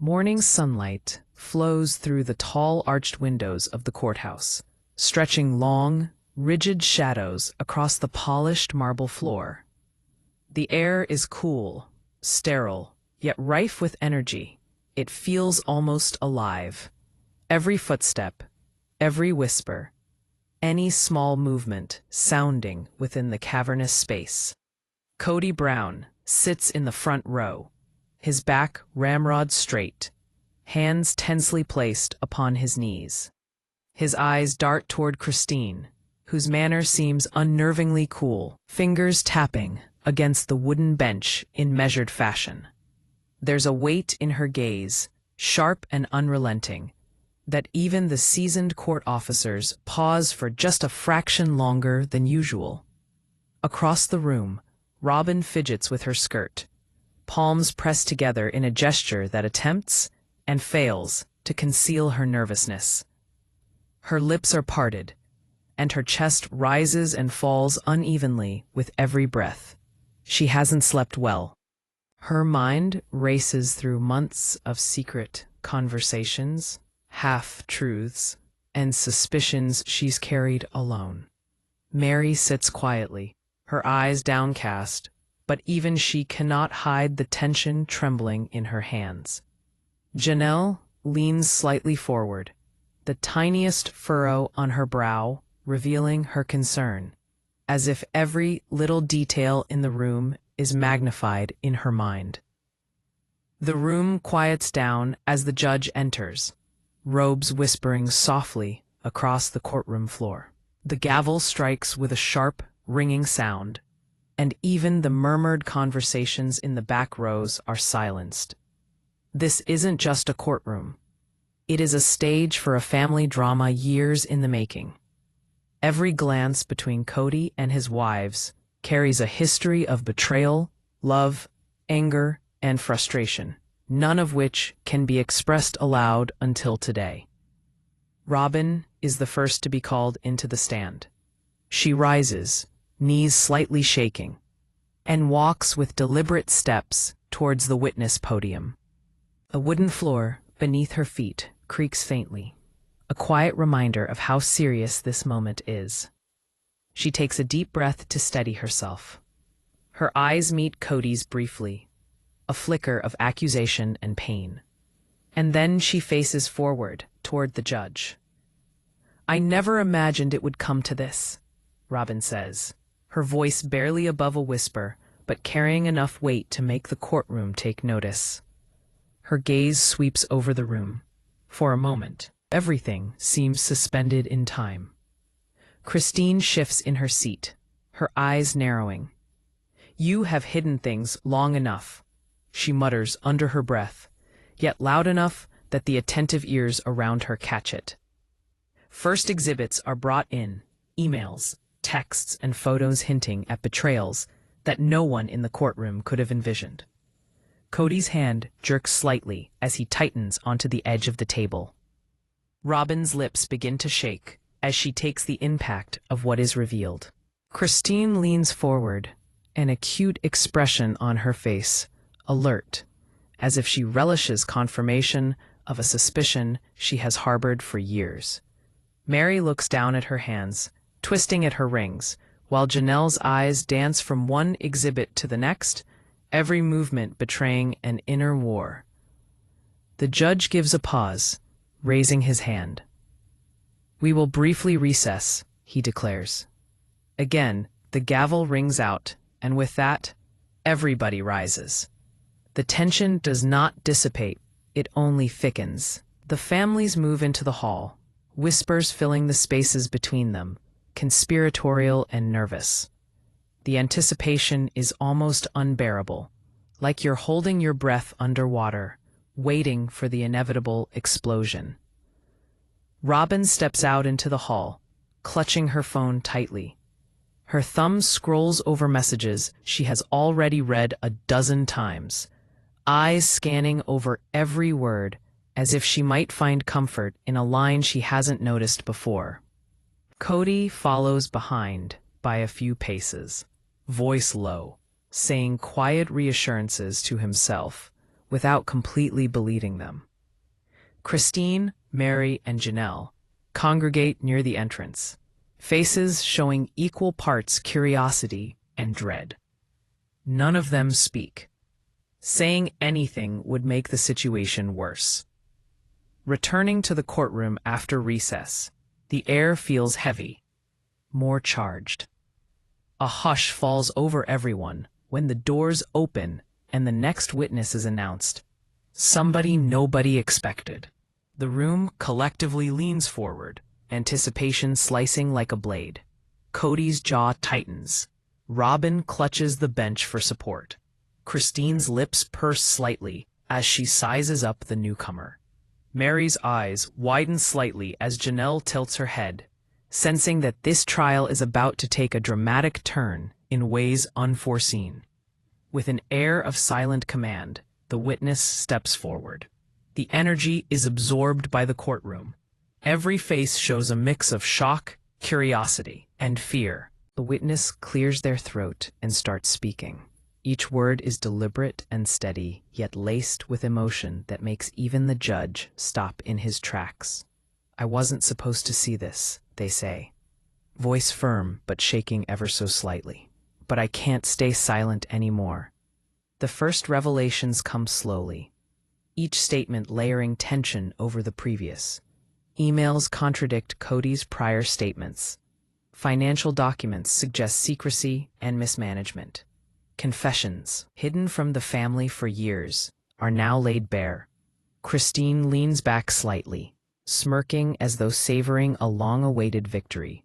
Morning sunlight flows through the tall arched windows of the courthouse, stretching long, rigid shadows across the polished marble floor. The air is cool, sterile, yet rife with energy. It feels almost alive. Every footstep, every whisper, any small movement sounding within the cavernous space. Kody Brown sits in the front row, his back ramrod straight, hands tensely placed upon his knees. His eyes dart toward Christine, whose manner seems unnervingly cool, fingers tapping against the wooden bench in measured fashion. There's a weight in her gaze, sharp and unrelenting, that even the seasoned court officers pause for just a fraction longer than usual. Across the room, Robyn fidgets with her skirt, palms pressed together in a gesture that attempts and fails to conceal her nervousness. Her lips are parted, and her chest rises and falls unevenly with every breath. She hasn't slept well. Her mind races through months of secret conversations, half-truths, and suspicions she's carried alone. Meri sits quietly, her eyes downcast, but even she cannot hide the tension trembling in her hands. Janelle leans slightly forward, the tiniest furrow on her brow revealing her concern, as if every little detail in the room is magnified in her mind. The room quiets down as the judge enters, robes whispering softly across the courtroom floor. The gavel strikes with a sharp, ringing sound, and even the murmured conversations in the back rows are silenced. This isn't just a courtroom. It is a stage for a family drama years in the making. Every glance between Kody and his wives carries a history of betrayal, love, anger, and frustration, none of which can be expressed aloud until today. Robyn is the first to be called into the stand. She rises, knees slightly shaking, and walks with deliberate steps towards the witness podium. A wooden floor beneath her feet creaks faintly, a quiet reminder of how serious this moment is. She takes a deep breath to steady herself. Her eyes meet Kody's briefly, a flicker of accusation and pain. And then she faces forward toward the judge. "I never imagined it would come to this," Robyn says, her voice barely above a whisper, but carrying enough weight to make the courtroom take notice. Her gaze sweeps over the room. For a moment, everything seems suspended in time. Christine shifts in her seat, her eyes narrowing. "You have hidden things long enough," she mutters under her breath, yet loud enough that the attentive ears around her catch it. First exhibits are brought in, emails, texts, and photos hinting at betrayals that no one in the courtroom could have envisioned. Kody's hand jerks slightly as he tightens onto the edge of the table. Robyn's lips begin to shake as she takes the impact of what is revealed. Christine leans forward, an acute expression on her face, alert, as if she relishes confirmation of a suspicion she has harbored for years. Meri looks down at her hands, twisting at her rings, while Janelle's eyes dance from one exhibit to the next, every movement betraying an inner war. The judge gives a pause, raising his hand. "We will briefly recess," he declares. Again, the gavel rings out, and with that, everybody rises. The tension does not dissipate, it only thickens. The families move into the hall, whispers filling the spaces between them, conspiratorial and nervous. The anticipation is almost unbearable, like you're holding your breath underwater, waiting for the inevitable explosion. Robyn steps out into the hall, clutching her phone tightly. Her thumb scrolls over messages she has already read a dozen times, eyes scanning over every word as if she might find comfort in a line she hasn't noticed before. Kody follows behind by a few paces, voice low, saying quiet reassurances to himself, without completely believing them. Christine, Meri, and Janelle congregate near the entrance, faces showing equal parts curiosity and dread. None of them speak. Saying anything would make the situation worse. Returning to the courtroom after recess, the air feels heavy, more charged. A hush falls over everyone when the doors open and the next witness is announced. Somebody nobody expected. The room collectively leans forward, anticipation slicing like a blade. Kody's jaw tightens. Robyn clutches the bench for support. Christine's lips purse slightly as she sizes up the newcomer. Meri's eyes widen slightly as Janelle tilts her head, sensing that this trial is about to take a dramatic turn in ways unforeseen. With an air of silent command, the witness steps forward. The energy is absorbed by the courtroom. Every face shows a mix of shock, curiosity, and fear. The witness clears their throat and starts speaking. Each word is deliberate and steady, yet laced with emotion that makes even the judge stop in his tracks. "I wasn't supposed to see this," they say. Voice firm but shaking ever so slightly. "But I can't stay silent anymore." The first revelations come slowly, each statement layering tension over the previous. Emails contradict Kody's prior statements. Financial documents suggest secrecy and mismanagement. Confessions, hidden from the family for years, are now laid bare. Christine leans back slightly, smirking as though savoring a long-awaited victory,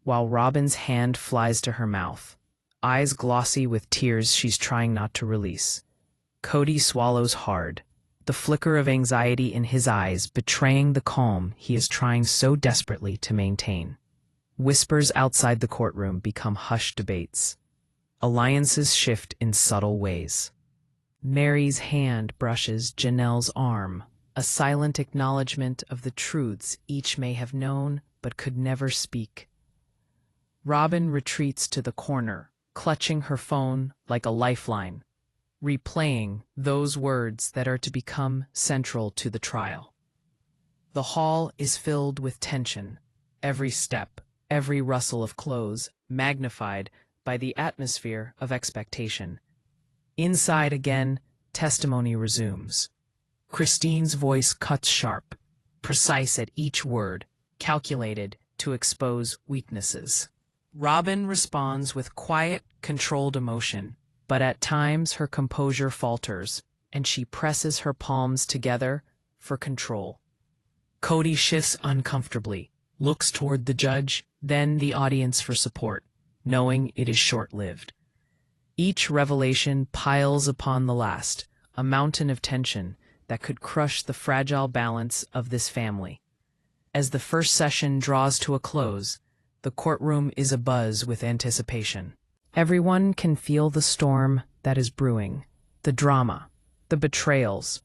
while Robyn's hand flies to her mouth, eyes glossy with tears she's trying not to release. Kody swallows hard, the flicker of anxiety in his eyes betraying the calm he is trying so desperately to maintain. Whispers outside the courtroom become hushed debates. Alliances shift in subtle ways. Meri's hand brushes Janelle's arm, a silent acknowledgement of the truths each may have known but could never speak. Robyn retreats to the corner, clutching her phone like a lifeline, replaying those words that are to become central to the trial. The hall is filled with tension, every step, every rustle of clothes magnified by the atmosphere of expectation. Inside again, testimony resumes. Christine's voice cuts sharp, precise at each word, calculated to expose weaknesses. Robyn responds with quiet, controlled emotion, but at times her composure falters, and she presses her palms together for control. Kody shifts uncomfortably, looks toward the judge, then the audience for support, knowing it is short-lived. Each revelation piles upon the last, a mountain of tension that could crush the fragile balance of this family. As the first session draws to a close, the courtroom is abuzz with anticipation. Everyone can feel the storm that is brewing, the drama, the betrayals,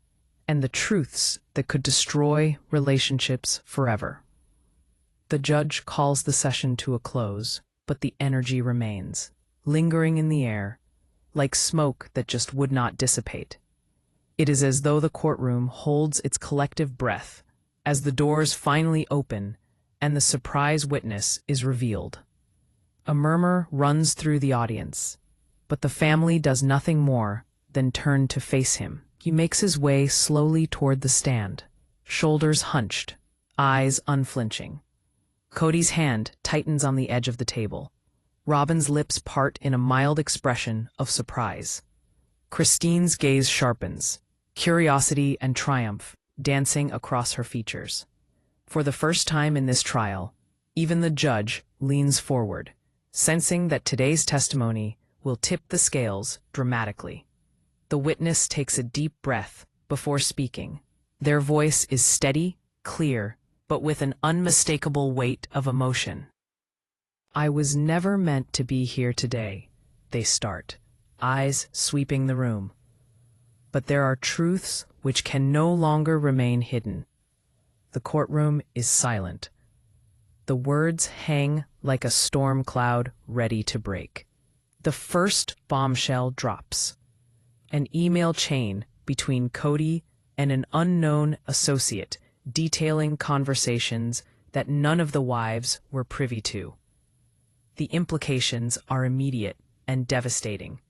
and the truths that could destroy relationships forever. The judge calls the session to a close, but the energy remains, lingering in the air, like smoke that just would not dissipate. It is as though the courtroom holds its collective breath as the doors finally open and the surprise witness is revealed. A murmur runs through the audience, but the family does nothing more than turn to face him. He makes his way slowly toward the stand, shoulders hunched, eyes unflinching. Kody's hand tightens on the edge of the table. Robyn's lips part in a mild expression of surprise. Christine's gaze sharpens, curiosity and triumph dancing across her features. For the first time in this trial, even the judge leans forward, sensing that today's testimony will tip the scales dramatically. The witness takes a deep breath before speaking. Their voice is steady, clear, but with an unmistakable weight of emotion. "I was never meant to be here today," they start, eyes sweeping the room. But there are truths which can no longer remain hidden. The courtroom is silent. The words hang like a storm cloud ready to break. The first bombshell drops. An email chain between Kody and an unknown associate, detailing conversations that none of the wives were privy to. The implications are immediate and devastating.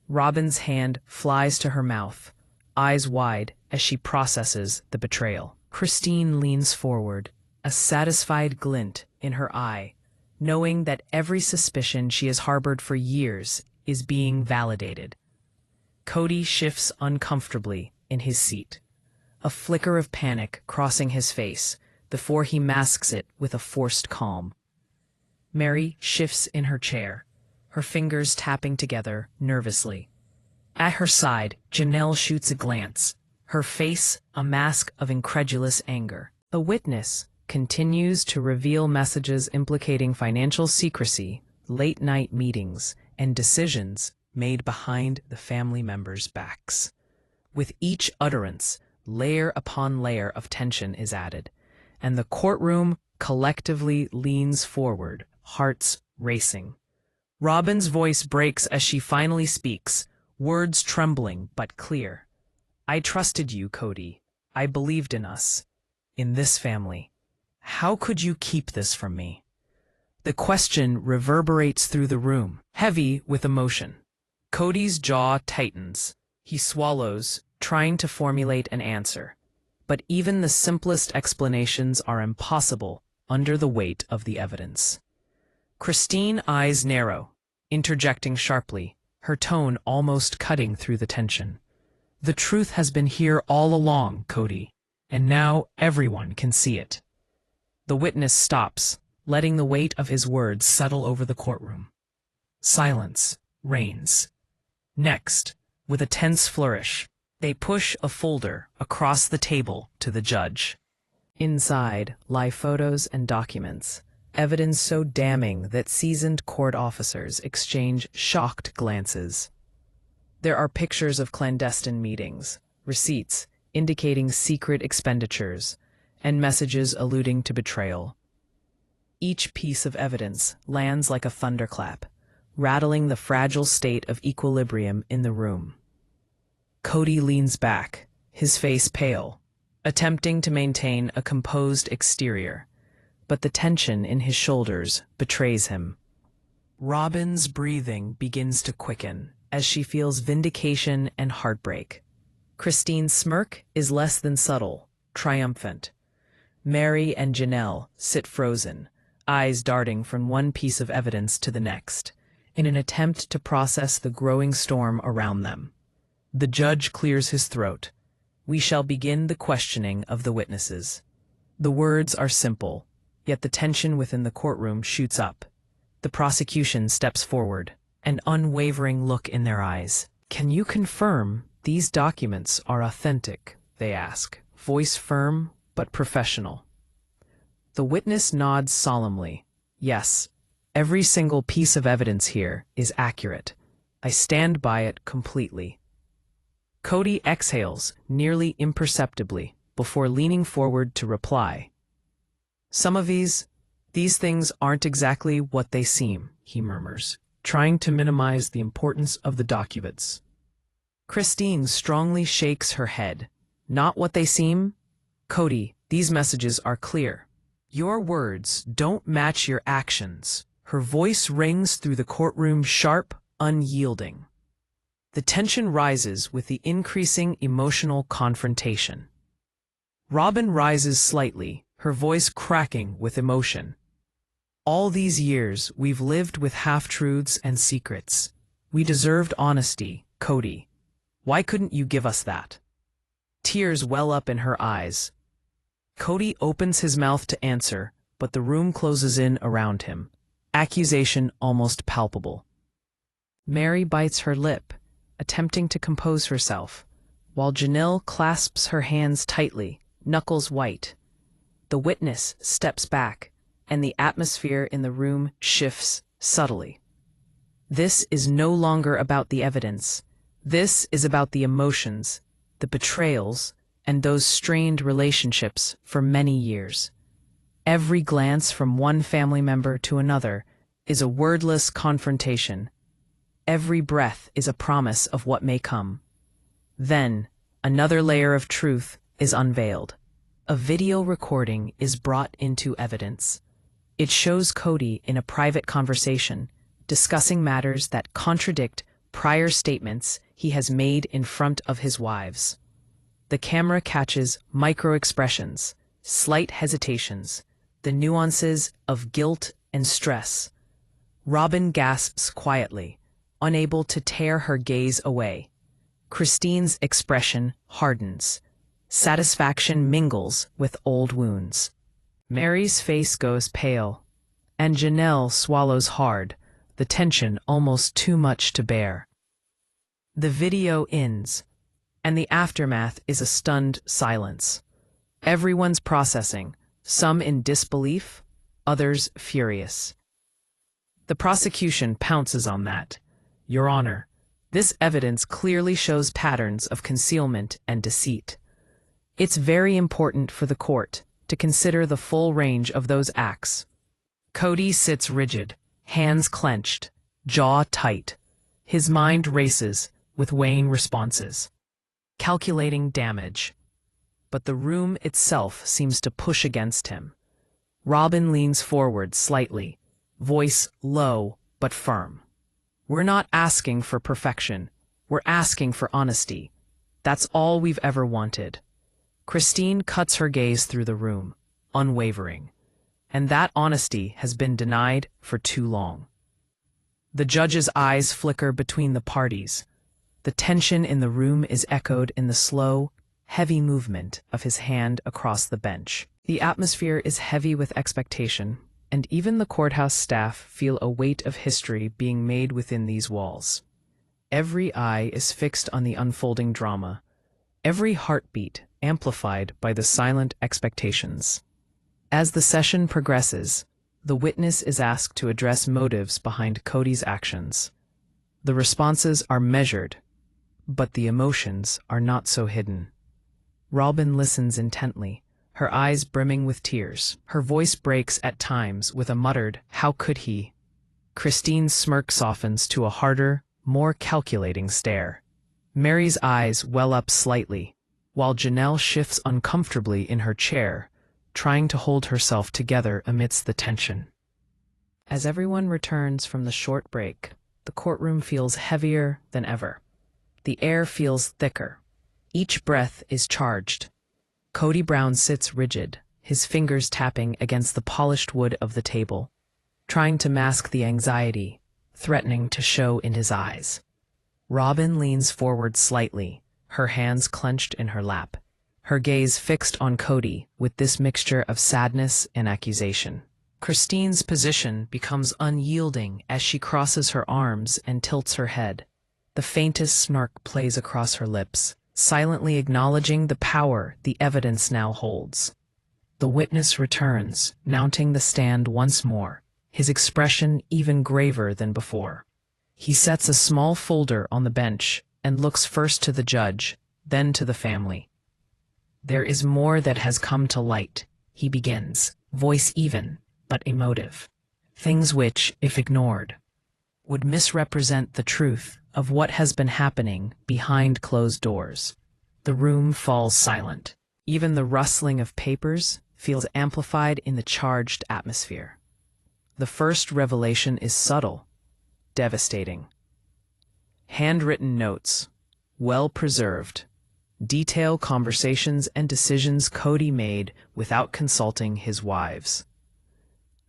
Robyn's hand flies to her mouth, eyes wide as she processes the betrayal. Christine leans forward, a satisfied glint in her eye, knowing that every suspicion she has harbored for years is being validated. Kody shifts uncomfortably in his seat, a flicker of panic crossing his face before he masks it with a forced calm. Meri shifts in her chair, her fingers tapping together nervously. At her side, Janelle shoots a glance, her face a mask of incredulous anger. The witness continues to reveal messages implicating financial secrecy, late-night meetings, and decisions made behind the family members' backs. With each utterance, layer upon layer of tension is added, and the courtroom collectively leans forward, hearts racing. Robyn's voice breaks as she finally speaks, words trembling but clear. "I trusted you, Kody. I believed in us. In this family. How could you keep this from me?" The question reverberates through the room, heavy with emotion. Kody's jaw tightens. He swallows, trying to formulate an answer. But even the simplest explanations are impossible under the weight of the evidence. Christine's eyes narrow, interjecting sharply, her tone almost cutting through the tension. "The truth has been here all along, Kody, and now everyone can see it." The witness stops, letting the weight of his words settle over the courtroom. Silence reigns. Next, with a tense flourish, they push a folder across the table to the judge. Inside lie photos and documents, evidence so damning that seasoned court officers exchange shocked glances. There are pictures of clandestine meetings, receipts indicating secret expenditures, and messages alluding to betrayal. Each piece of evidence lands like a thunderclap, rattling the fragile state of equilibrium in the room. Kody leans back, his face pale, attempting to maintain a composed exterior, but the tension in his shoulders betrays him. Robyn's breathing begins to quicken as she feels vindication and heartbreak. Christine's smirk is less than subtle, triumphant. Meri and Janelle sit frozen, eyes darting from one piece of evidence to the next, in an attempt to process the growing storm around them. The judge clears his throat. "We shall begin the questioning of the witnesses." The words are simple, yet the tension within the courtroom shoots up. The prosecution steps forward, an unwavering look in their eyes. "Can you confirm these documents are authentic?" they ask, voice firm but professional. The witness nods solemnly. "Yes, every single piece of evidence here is accurate. I stand by it completely." Kody exhales, nearly imperceptibly, before leaning forward to reply. "Some of these things aren't exactly what they seem," he murmurs, trying to minimize the importance of the documents. Christine strongly shakes her head. "Not what they seem? Kody, these messages are clear. Your words don't match your actions." Her voice rings through the courtroom sharp, unyielding. The tension rises with the increasing emotional confrontation. Robyn rises slightly, her voice cracking with emotion. "All these years, we've lived with half-truths and secrets. We deserved honesty, Kody. Why couldn't you give us that?" Tears well up in her eyes. Kody opens his mouth to answer, but the room closes in around him, accusation almost palpable. Meri bites her lip, attempting to compose herself, while Janelle clasps her hands tightly, knuckles white. The witness steps back, and the atmosphere in the room shifts subtly. This is no longer about the evidence. This is about the emotions, the betrayals, and those strained relationships for many years. Every glance from one family member to another is a wordless confrontation. Every breath is a promise of what may come. Then, Another layer of truth is unveiled. A video recording is brought into evidence. It shows Kody in a private conversation, discussing matters that contradict prior statements he has made in front of his wives. The camera catches micro-expressions, slight hesitations, the nuances of guilt and stress. Robyn gasps quietly, unable to tear her gaze away. Christine's expression hardens. Satisfaction mingles with old wounds. Meri's face goes pale, and Janelle swallows hard, the tension almost too much to bear. The video ends, and the aftermath is a stunned silence. Everyone's processing, some in disbelief, others furious. The prosecution pounces on that. Your Honor, this evidence clearly shows patterns of concealment and deceit. It's very important for the court to consider the full range of those acts. Kody sits rigid, hands clenched, jaw tight. His mind races with weighing responses, calculating damage. But the room itself seems to push against him. Robyn leans forward slightly, voice low but firm. We're not asking for perfection. We're asking for honesty. That's all we've ever wanted. Christine cuts her gaze through the room, unwavering. And that honesty has been denied for too long. The judge's eyes flicker between the parties. The tension in the room is echoed in the slow, heavy movement of his hand across the bench. The atmosphere is heavy with expectation, and even the courthouse staff feel a weight of history being made within these walls. Every eye is fixed on the unfolding drama, every heartbeat amplified by the silent expectations. As the session progresses, the witness is asked to address motives behind Kody's actions. The responses are measured, but the emotions are not so hidden. Robyn listens intently, her eyes brimming with tears. Her voice breaks at times with a muttered, "How could he?" Christine's smirk softens to a harder, more calculating stare. Meri's eyes well up slightly, while Janelle shifts uncomfortably in her chair, trying to hold herself together amidst the tension. As everyone returns from the short break, the courtroom feels heavier than ever. The air feels thicker. Each breath is charged. Kody Brown sits rigid, his fingers tapping against the polished wood of the table, trying to mask the anxiety, threatening to show in his eyes. Robyn leans forward slightly, her hands clenched in her lap, her gaze fixed on Kody with this mixture of sadness and accusation. Christine's position becomes unyielding as she crosses her arms and tilts her head. The faintest snark plays across her lips, silently acknowledging the power the evidence now holds. The witness returns, mounting the stand once more, his expression even graver than before. He sets a small folder on the bench and looks first to the judge, then to the family. There is more that has come to light, he begins, voice even, but emotive. Things which, if ignored, would misrepresent the truth of what has been happening behind closed doors. The room falls silent. Even the rustling of papers feels amplified in the charged atmosphere. The first revelation is subtle, devastating. Handwritten notes, well preserved, detail conversations and decisions Kody made without consulting his wives.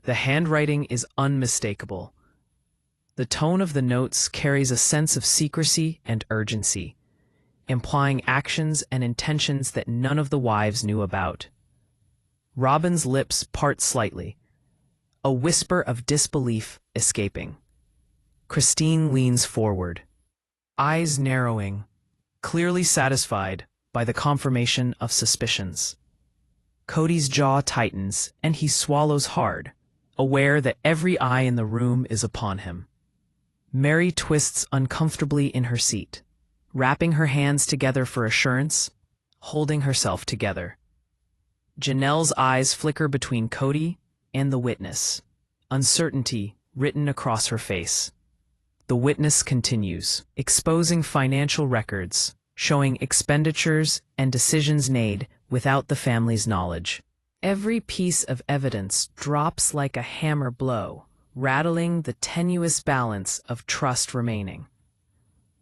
The handwriting is unmistakable. The tone of the notes carries a sense of secrecy and urgency, implying actions and intentions that none of the wives knew about. Robyn's lips part slightly, a whisper of disbelief escaping. Christine leans forward, eyes narrowing, clearly satisfied by the confirmation of suspicions. Kody's jaw tightens, and he swallows hard, aware that every eye in the room is upon him. Meri twists uncomfortably in her seat, wrapping her hands together for assurance, holding herself together. Janelle's eyes flicker between Kody and the witness, uncertainty written across her face. The witness continues, exposing financial records, showing expenditures and decisions made without the family's knowledge. Every piece of evidence drops like a hammer blow, rattling the tenuous balance of trust remaining.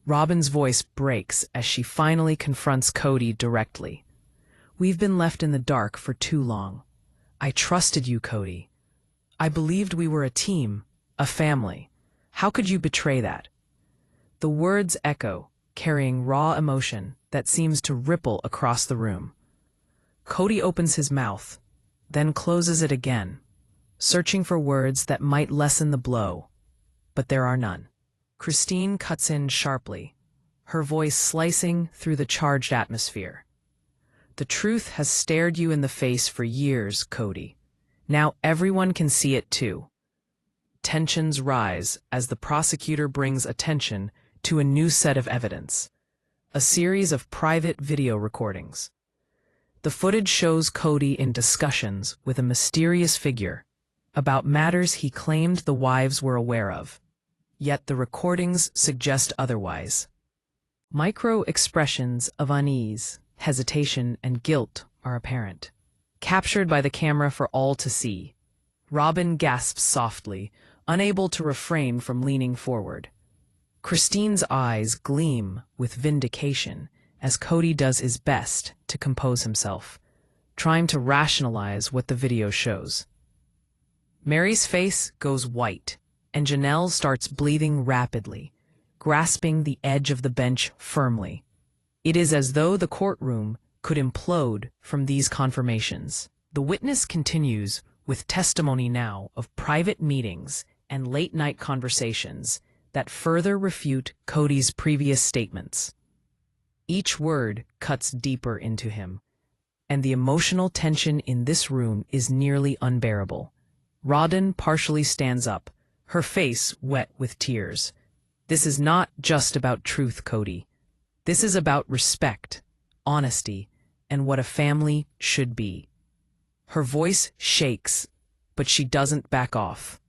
Robyn's voice breaks as she finally confronts Kody directly. "We've been left in the dark for too long. I trusted you, Kody. I believed we were a team, a family. How could you betray that?" The words echo, carrying raw emotion that seems to ripple across the room. Kody opens his mouth, then closes it again, searching for words that might lessen the blow, but there are none. Christine cuts in sharply, her voice slicing through the charged atmosphere. "The truth has stared you in the face for years, Kody. Now everyone can see it too." Tensions rise as the prosecutor brings attention to a new set of evidence, a series of private video recordings. The footage shows Kody in discussions with a mysterious figure about matters he claimed the wives were aware of. Yet the recordings suggest otherwise. Micro-expressions of unease, hesitation, and guilt are apparent, captured by the camera for all to see. Robyn gasps softly, unable to refrain from leaning forward. Christine's eyes gleam with vindication as Kody does his best to compose himself, trying to rationalize what the video shows. Meri's face goes white, and Janelle starts breathing rapidly, grasping the edge of the bench firmly. It is as though the courtroom could implode from these confirmations. The witness continues with testimony now of private meetings and late-night conversations that further refute Kody's previous statements. Each word cuts deeper into him, and the emotional tension in this room is nearly unbearable. Robyn partially stands up, her face wet with tears. "This is not just about truth, Kody. This is about respect, honesty, and what a family should be." Her voice shakes, but she doesn't back off.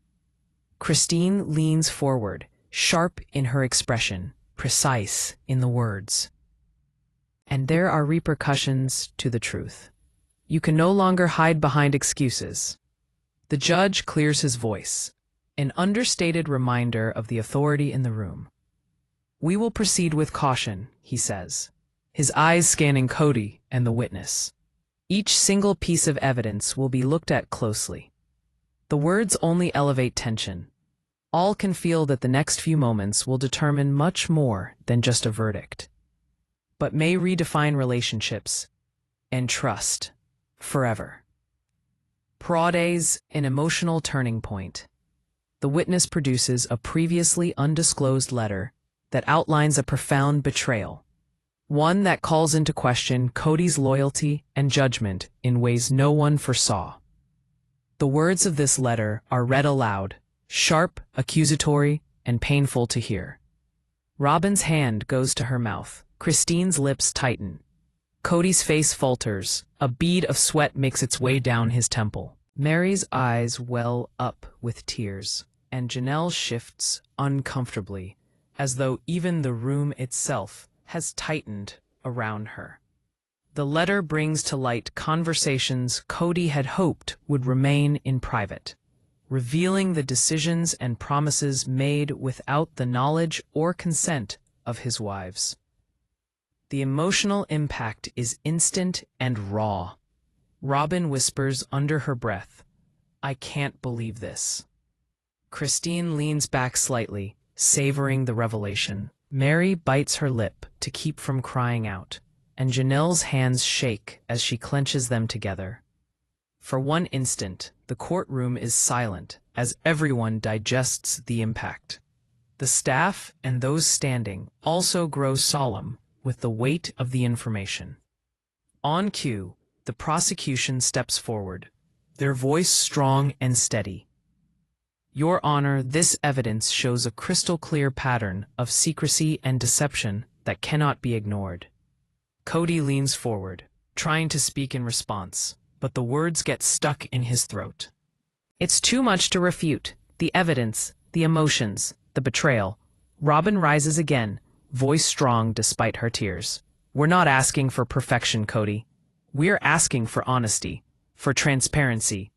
Christine leans forward, sharp in her expression, precise in the words. "And there are repercussions to the truth. You can no longer hide behind excuses." The judge clears his voice, an understated reminder of the authority in the room. "We will proceed with caution," he says, his eyes scanning Kody and the witness. "Each single piece of evidence will be looked at closely." The words only elevate tension. All can feel that the next few moments will determine much more than just a verdict, but may redefine relationships and trust forever. Prade's an emotional turning point. The witness produces a previously undisclosed letter that outlines a profound betrayal, one that calls into question Kody's loyalty and judgment in ways no one foresaw. The words of this letter are read aloud, sharp, accusatory, and painful to hear. Robyn's hand goes to her mouth. Christine's lips tighten. Kody's face falters. A bead of sweat makes its way down his temple. Meri's eyes well up with tears, and Janelle shifts uncomfortably, as though even the room itself has tightened around her. The letter brings to light conversations Kody had hoped would remain in private, revealing the decisions and promises made without the knowledge or consent of his wives. The emotional impact is instant and raw. Robyn whispers under her breath, "I can't believe this." Christine leans back slightly, savoring the revelation. Meri bites her lip to keep from crying out, and Janelle's hands shake as she clenches them together. For one instant, the courtroom is silent as everyone digests the impact. The staff and those standing also grow solemn with the weight of the information. On cue, the prosecution steps forward, their voice strong and steady. "Your Honor, this evidence shows a crystal-clear pattern of secrecy and deception that cannot be ignored." Kody leans forward, trying to speak in response, but the words get stuck in his throat. "It's too much to refute. The evidence, the emotions, the betrayal." Robyn rises again, voice strong despite her tears. We're not asking for perfection, Kody. We're asking for honesty, for transparency.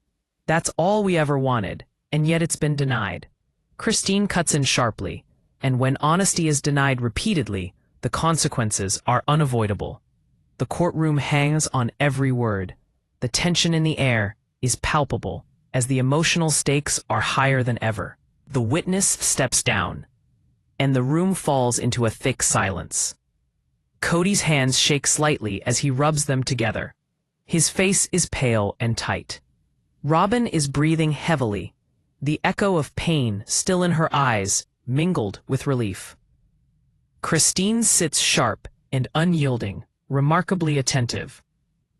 That's all we ever wanted, and yet it's been denied. Christine cuts in sharply, and when honesty is denied repeatedly, the consequences are unavoidable. The courtroom hangs on every word. The tension in the air is palpable as the emotional stakes are higher than ever. The witness steps down, and the room falls into a thick silence. Kody's hands shake slightly as he rubs them together. His face is pale and tight. Robyn is breathing heavily, the echo of pain still in her eyes, mingled with relief. Christine sits sharp and unyielding, remarkably attentive.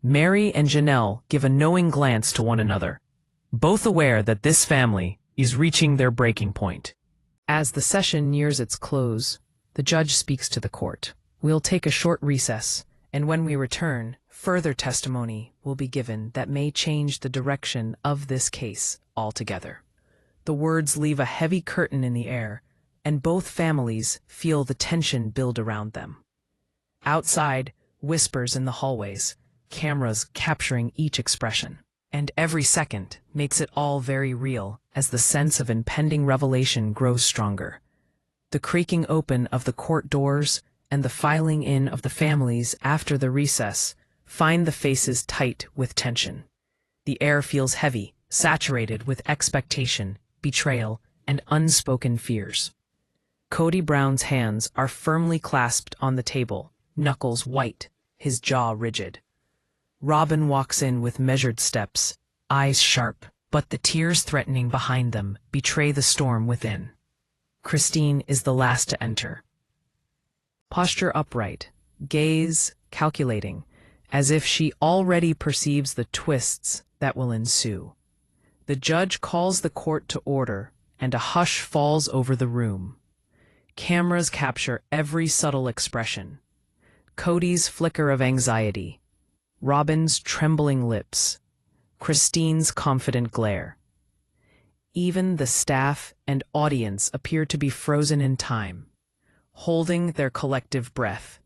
Meri and Janelle give a knowing glance to one another, both aware that this family is reaching their breaking point. As the session nears its close, the judge speaks to the court. We'll take a short recess, and when we return, further testimony will be given that may change the direction of this case altogether. The words leave a heavy curtain in the air, and both families feel the tension build around them. Outside, whispers in the hallways, cameras capturing each expression. And every second makes it all very real as the sense of impending revelation grows stronger. The creaking open of the court doors and the filing in of the families after the recess find the faces tight with tension. The air feels heavy, saturated with expectation, betrayal, and unspoken fears. Kody Brown's hands are firmly clasped on the table, knuckles white, his jaw rigid. Robyn walks in with measured steps, eyes sharp, but the tears threatening behind them betray the storm within. Christine is the last to enter. Posture upright, gaze calculating, as if she already perceives the twists that will ensue. The judge calls the court to order, and a hush falls over the room. Cameras capture every subtle expression. Kody's flicker of anxiety, Robyn's trembling lips, Christine's confident glare. Even the staff and audience appear to be frozen in time, holding their collective breath.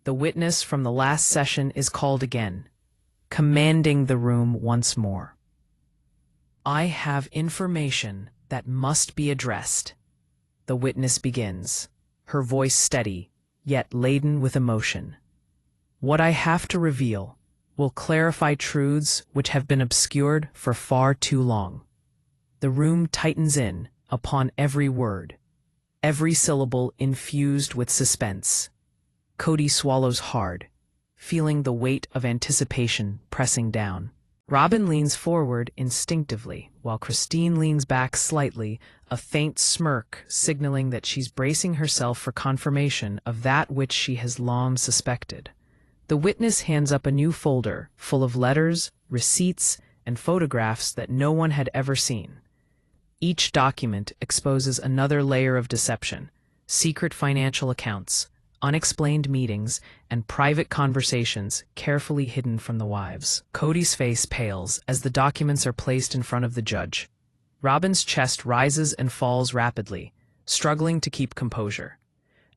The witness from the last session is called again, commanding the room once more. I have information that must be addressed. The witness begins, her voice steady, yet laden with emotion. What I have to reveal will clarify truths which have been obscured for far too long. The room tightens in upon every word, every syllable infused with suspense. Kody swallows hard, feeling the weight of anticipation pressing down. Robyn leans forward instinctively, while Christine leans back slightly, a faint smirk signaling that she's bracing herself for confirmation of that which she has long suspected. The witness hands up a new folder full of letters, receipts, and photographs that no one had ever seen. Each document exposes another layer of deception: secret financial accounts, unexplained meetings, and private conversations carefully hidden from the wives. Kody's face pales as the documents are placed in front of the judge. Robyn's chest rises and falls rapidly, struggling to keep composure.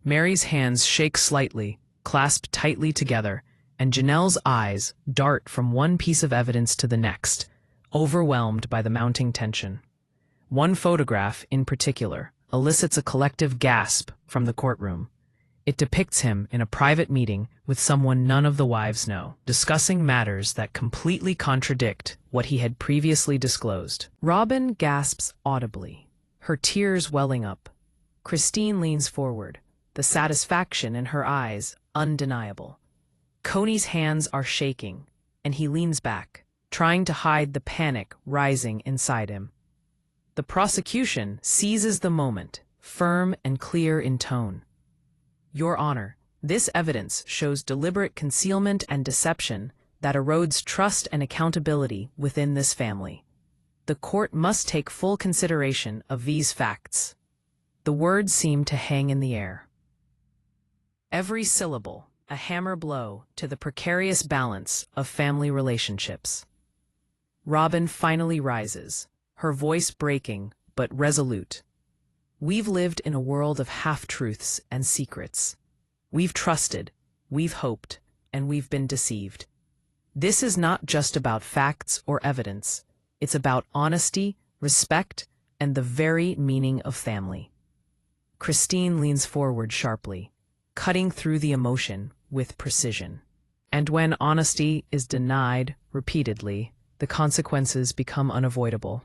Meri's hands shake slightly, clasped tightly together, and Janelle's eyes dart from one piece of evidence to the next, overwhelmed by the mounting tension. One photograph, in particular, elicits a collective gasp from the courtroom. It depicts him in a private meeting with someone none of the wives know, discussing matters that completely contradict what he had previously disclosed. Robyn gasps audibly, her tears welling up. Christine leans forward, the satisfaction in her eyes undeniable. Kody's hands are shaking, and he leans back, trying to hide the panic rising inside him. The prosecution seizes the moment, firm and clear in tone. Your Honor, this evidence shows deliberate concealment and deception that erodes trust and accountability within this family. The court must take full consideration of these facts. The words seem to hang in the air. Every syllable, a hammer blow to the precarious balance of family relationships. Robyn finally rises, her voice breaking but resolute. We've lived in a world of half-truths and secrets. We've trusted, we've hoped, and we've been deceived. This is not just about facts or evidence. It's about honesty, respect, and the very meaning of family. Christine leans forward sharply, cutting through the emotion with precision. And when honesty is denied repeatedly, the consequences become unavoidable.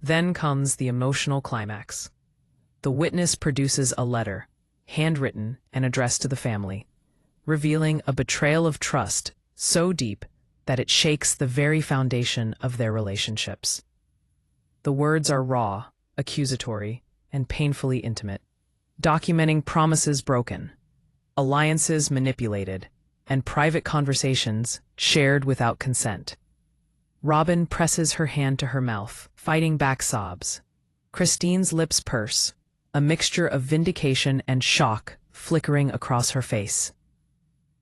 Then comes the emotional climax. The witness produces a letter, handwritten and addressed to the family, revealing a betrayal of trust so deep that it shakes the very foundation of their relationships. The words are raw, accusatory, and painfully intimate, documenting promises broken, alliances manipulated, and private conversations shared without consent. Robyn presses her hand to her mouth, fighting back sobs. Christine's lips purse, a mixture of vindication and shock flickering across her face.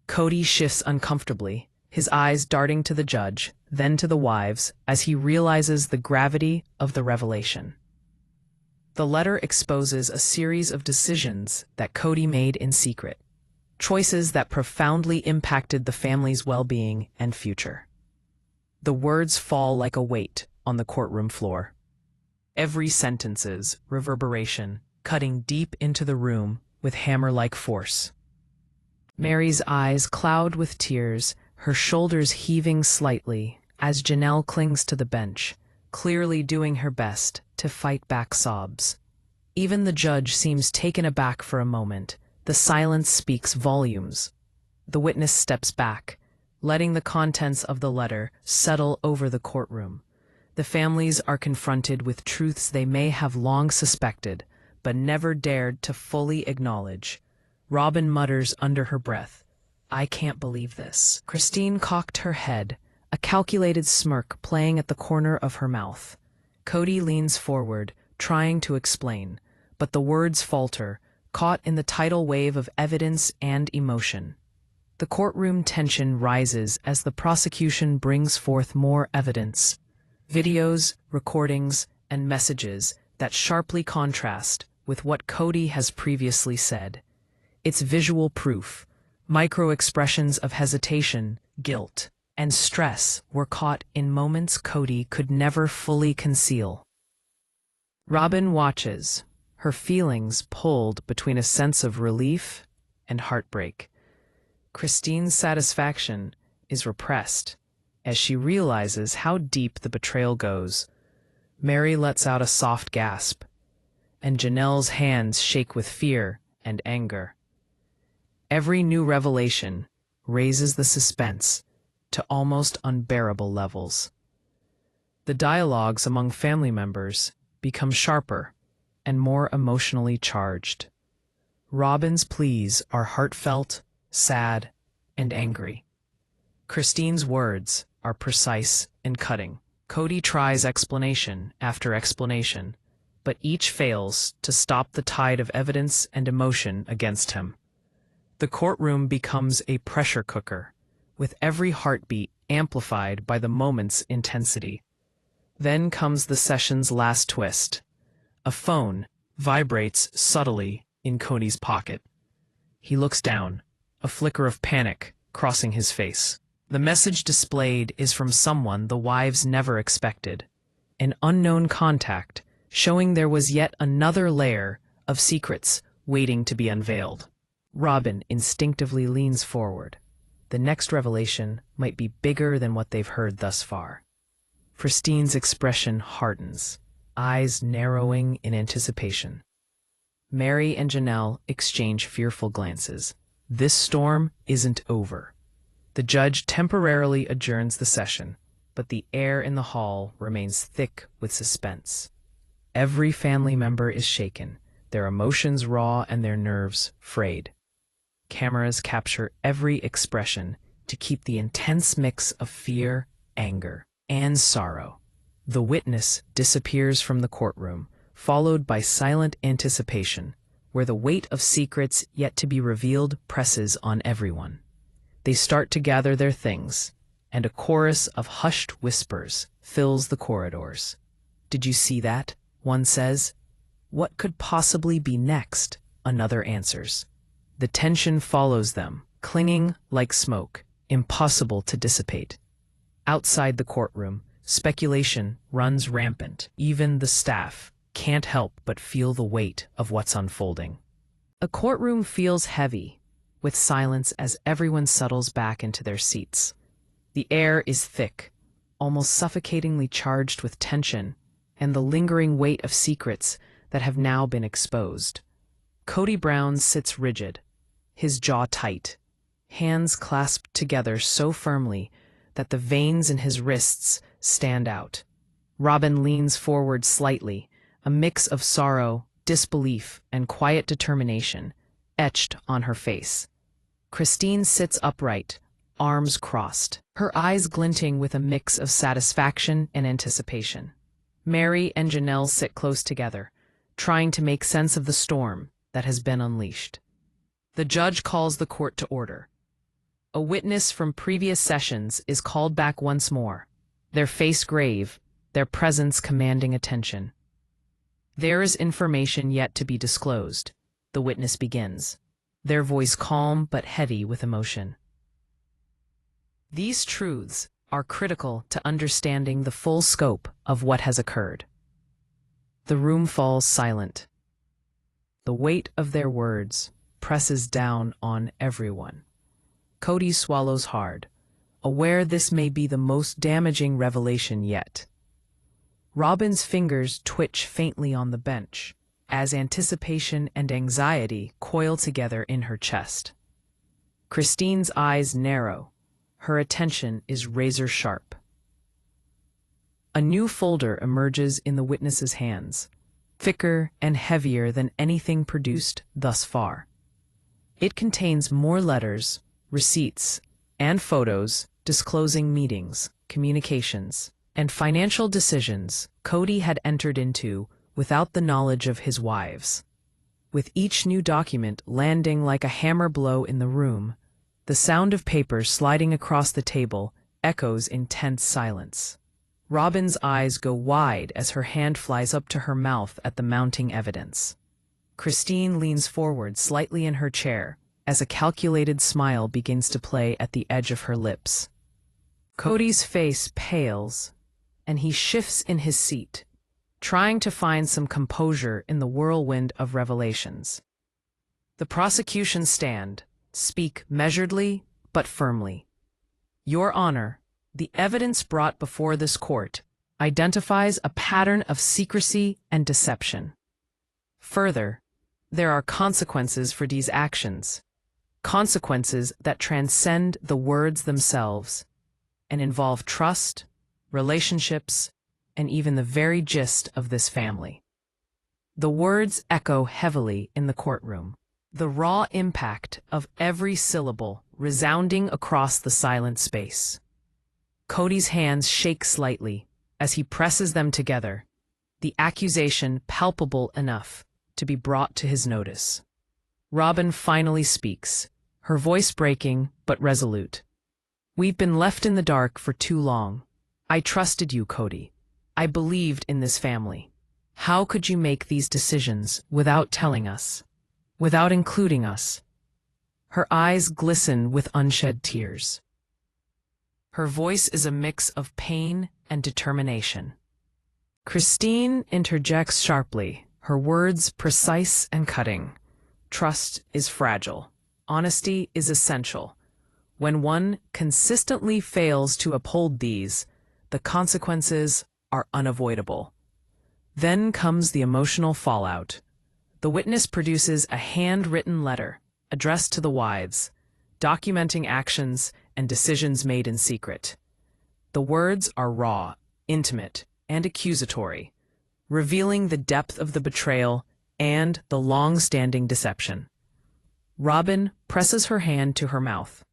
Kody shifts uncomfortably, his eyes darting to the judge, then to the wives, as he realizes the gravity of the revelation. The letter exposes a series of decisions that Kody made in secret, choices that profoundly impacted the family's well-being and future. The words fall like a weight on the courtroom floor. Every sentence's reverberation cutting deep into the room with hammer-like force. Meri's eyes cloud with tears, her shoulders heaving slightly as Janelle clings to the bench, clearly doing her best to fight back sobs. Even the judge seems taken aback for a moment. The silence speaks volumes. The witness steps back, letting the contents of the letter settle over the courtroom. The families are confronted with truths they may have long suspected, but never dared to fully acknowledge. Robyn mutters under her breath, "I can't believe this." Christine cocked her head, a calculated smirk playing at the corner of her mouth. Kody leans forward, trying to explain, but the words falter, caught in the tidal wave of evidence and emotion. The courtroom tension rises as the prosecution brings forth more evidence. Videos, recordings, and messages that sharply contrast with what Kody has previously said. It's visual proof. Micro-expressions of hesitation, guilt, and stress were caught in moments Kody could never fully conceal. Robyn watches, her feelings pulled between a sense of relief and heartbreak. Christine's satisfaction is repressed as she realizes how deep the betrayal goes. Meri lets out a soft gasp, and Janelle's hands shake with fear and anger. Every new revelation raises the suspense to almost unbearable levels. The dialogues among family members become sharper and more emotionally charged. Robyn's pleas are heartfelt, sad, and angry. Christine's words are precise and cutting. Kody tries explanation after explanation, but each fails to stop the tide of evidence and emotion against him. The courtroom becomes a pressure cooker, with every heartbeat amplified by the moment's intensity. Then comes the session's last twist. A phone vibrates subtly in Kody's pocket. He looks down, a flicker of panic crossing his face. The message displayed is from someone the wives never expected, an unknown contact showing there was yet another layer of secrets waiting to be unveiled. Robyn instinctively leans forward. The next revelation might be bigger than what they've heard thus far. Christine's expression hardens, eyes narrowing in anticipation. Meri and Janelle exchange fearful glances. This storm isn't over. The judge temporarily adjourns the session, but the air in the hall remains thick with suspense. Every family member is shaken, their emotions raw and their nerves frayed. Cameras capture every expression to keep the intense mix of fear, anger, and sorrow. The witness disappears from the courtroom, followed by silent anticipation, where the weight of secrets yet to be revealed presses on everyone. They start to gather their things, and a chorus of hushed whispers fills the corridors. "Did you see that?" one says. "What could possibly be next?" another answers. The tension follows them, clinging like smoke, impossible to dissipate. Outside the courtroom, speculation runs rampant. Even the staff can't help but feel the weight of what's unfolding. A courtroom feels heavy, with silence as everyone settles back into their seats. The air is thick, almost suffocatingly charged with tension and the lingering weight of secrets that have now been exposed. Kody Brown sits rigid, his jaw tight, hands clasped together so firmly that the veins in his wrists stand out. Robyn leans forward slightly, a mix of sorrow, disbelief, and quiet determination etched on her face. Christine sits upright, arms crossed, her eyes glinting with a mix of satisfaction and anticipation. Meri and Janelle sit close together, trying to make sense of the storm that has been unleashed. The judge calls the court to order. A witness from previous sessions is called back once more, their face grave, their presence commanding attention. There is information yet to be disclosed, the witness begins, their voice calm but heavy with emotion. These truths are critical to understanding the full scope of what has occurred. The room falls silent. The weight of their words presses down on everyone. Kody swallows hard, aware this may be the most damaging revelation yet. Robyn's fingers twitch faintly on the bench, as anticipation and anxiety coil together in her chest. Christine's eyes narrow, her attention is razor-sharp. A new folder emerges in the witness's hands, thicker and heavier than anything produced thus far. It contains more letters, receipts, and photos disclosing meetings, communications, and financial decisions Kody had entered into without the knowledge of his wives. With each new document landing like a hammer blow in the room, the sound of paper sliding across the table echoes in tense silence. Robyn's eyes go wide as her hand flies up to her mouth at the mounting evidence. Christine leans forward slightly in her chair as a calculated smile begins to play at the edge of her lips. Kody's face pales, and he shifts in his seat, trying to find some composure in the whirlwind of revelations. The prosecution speak measuredly but firmly. Your Honor, the evidence brought before this court identifies a pattern of secrecy and deception. Further, there are consequences for these actions, consequences that transcend the words themselves and involve trust, relationships, and even the very gist of this family. The words echo heavily in the courtroom, the raw impact of every syllable resounding across the silent space. Kody's hands shake slightly as he presses them together, the accusation palpable enough to be brought to his notice. Robyn finally speaks, her voice breaking but resolute. We've been left in the dark for too long. I trusted you, Kody. I believed in this family. How could you make these decisions without telling us, without including us? Her eyes glisten with unshed tears. Her voice is a mix of pain and determination. Christine interjects sharply, her words precise and cutting. Trust is fragile. Honesty is essential. When one consistently fails to uphold these, the consequences are unavoidable. Then comes the emotional fallout. The witness produces a handwritten letter addressed to the wives, documenting actions and decisions made in secret. The words are raw, intimate, and accusatory, revealing the depth of the betrayal and the long-standing deception. Robyn presses her hand to her mouth,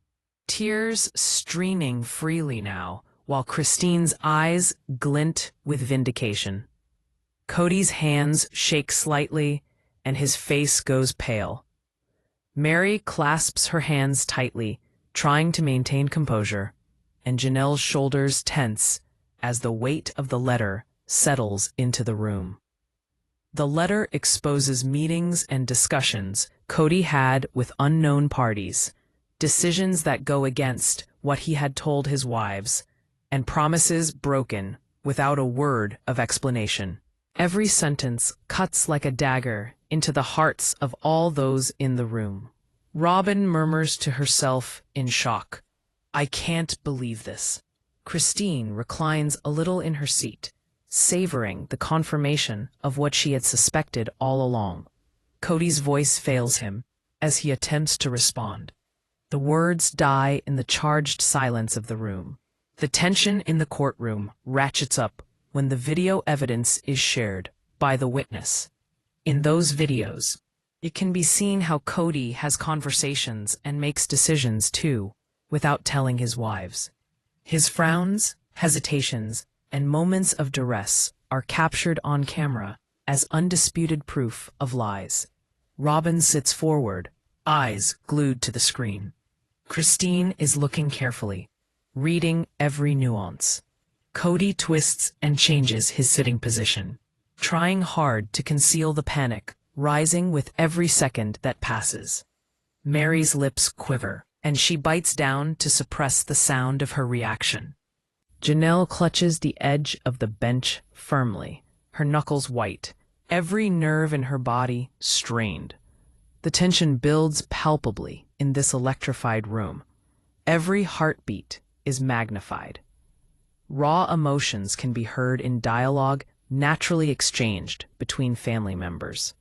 tears streaming freely now, while Christine's eyes glint with vindication. Kody's hands shake slightly, and his face goes pale. Meri clasps her hands tightly, trying to maintain composure, and Janelle's shoulders tense as the weight of the letter settles into the room. The letter exposes meetings and discussions Kody had with unknown parties, decisions that go against what he had told his wives, and promises broken without a word of explanation. Every sentence cuts like a dagger into the hearts of all those in the room. Robyn murmurs to herself in shock, "I can't believe this." Christine reclines a little in her seat, savoring the confirmation of what she had suspected all along. Kody's voice fails him as he attempts to respond. The words die in the charged silence of the room. The tension in the courtroom ratchets up when the video evidence is shared by the witness. In those videos, it can be seen how Kody has conversations and makes decisions too, without telling his wives. His frowns, hesitations, and moments of duress are captured on camera as undisputed proof of lies. Robyn sits forward, eyes glued to the screen. Christine is looking carefully, reading every nuance. Kody twists and changes his sitting position, trying hard to conceal the panic rising with every second that passes. Meri's lips quiver, and she bites down to suppress the sound of her reaction. Janelle clutches the edge of the bench firmly, her knuckles white, every nerve in her body strained. The tension builds palpably in this electrified room. Every heartbeat is magnified. Raw emotions can be heard in dialogue naturally exchanged between family members.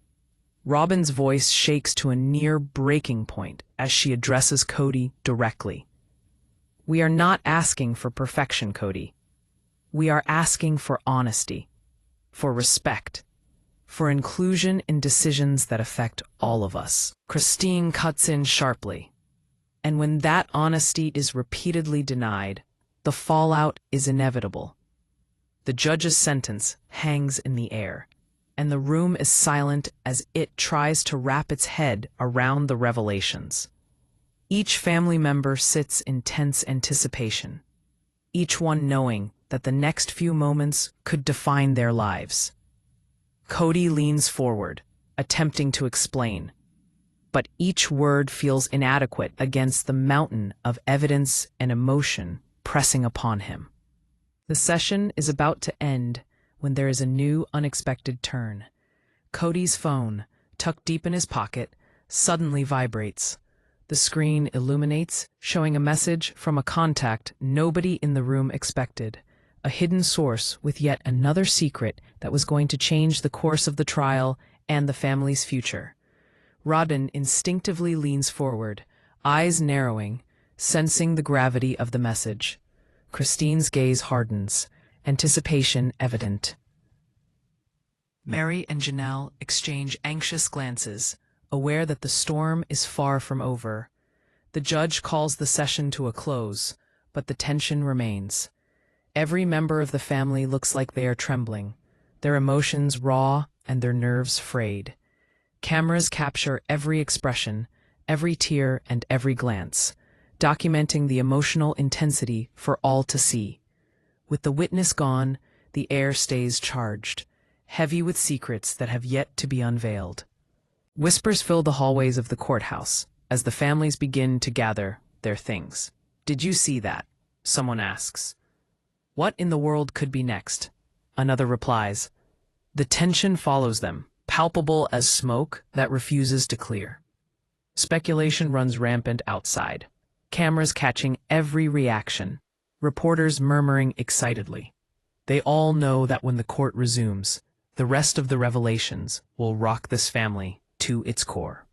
Robyn's voice shakes to a near breaking point as she addresses Kody directly. "We are not asking for perfection, Kody. We are asking for honesty, for respect, for inclusion in decisions that affect all of us." Christine cuts in sharply. And when that honesty is repeatedly denied, the fallout is inevitable. The judge's sentence hangs in the air, and the room is silent as it tries to wrap its head around the revelations. Each family member sits in tense anticipation, each one knowing that the next few moments could define their lives. Kody leans forward, attempting to explain, but each word feels inadequate against the mountain of evidence and emotion pressing upon him. The session is about to end when there is a new unexpected turn. Kody's phone, tucked deep in his pocket, suddenly vibrates. The screen illuminates, showing a message from a contact nobody in the room expected, a hidden source with yet another secret that was going to change the course of the trial and the family's future. Robyn instinctively leans forward, eyes narrowing, sensing the gravity of the message. Christine's gaze hardens, anticipation evident. Meri and Janelle exchange anxious glances, aware that the storm is far from over. The judge calls the session to a close, but the tension remains. Every member of the family looks like they are trembling, their emotions raw and their nerves frayed. Cameras capture every expression, every tear, and every glance, documenting the emotional intensity for all to see. With the witness gone, the air stays charged, heavy with secrets that have yet to be unveiled. Whispers fill the hallways of the courthouse as the families begin to gather their things. "Did you see that?" someone asks. "What in the world could be next?" Another replies. The tension follows them, palpable as smoke that refuses to clear. Speculation runs rampant outside, cameras catching every reaction, reporters murmuring excitedly. They all know that when the court resumes, the rest of the revelations will rock this family to its core.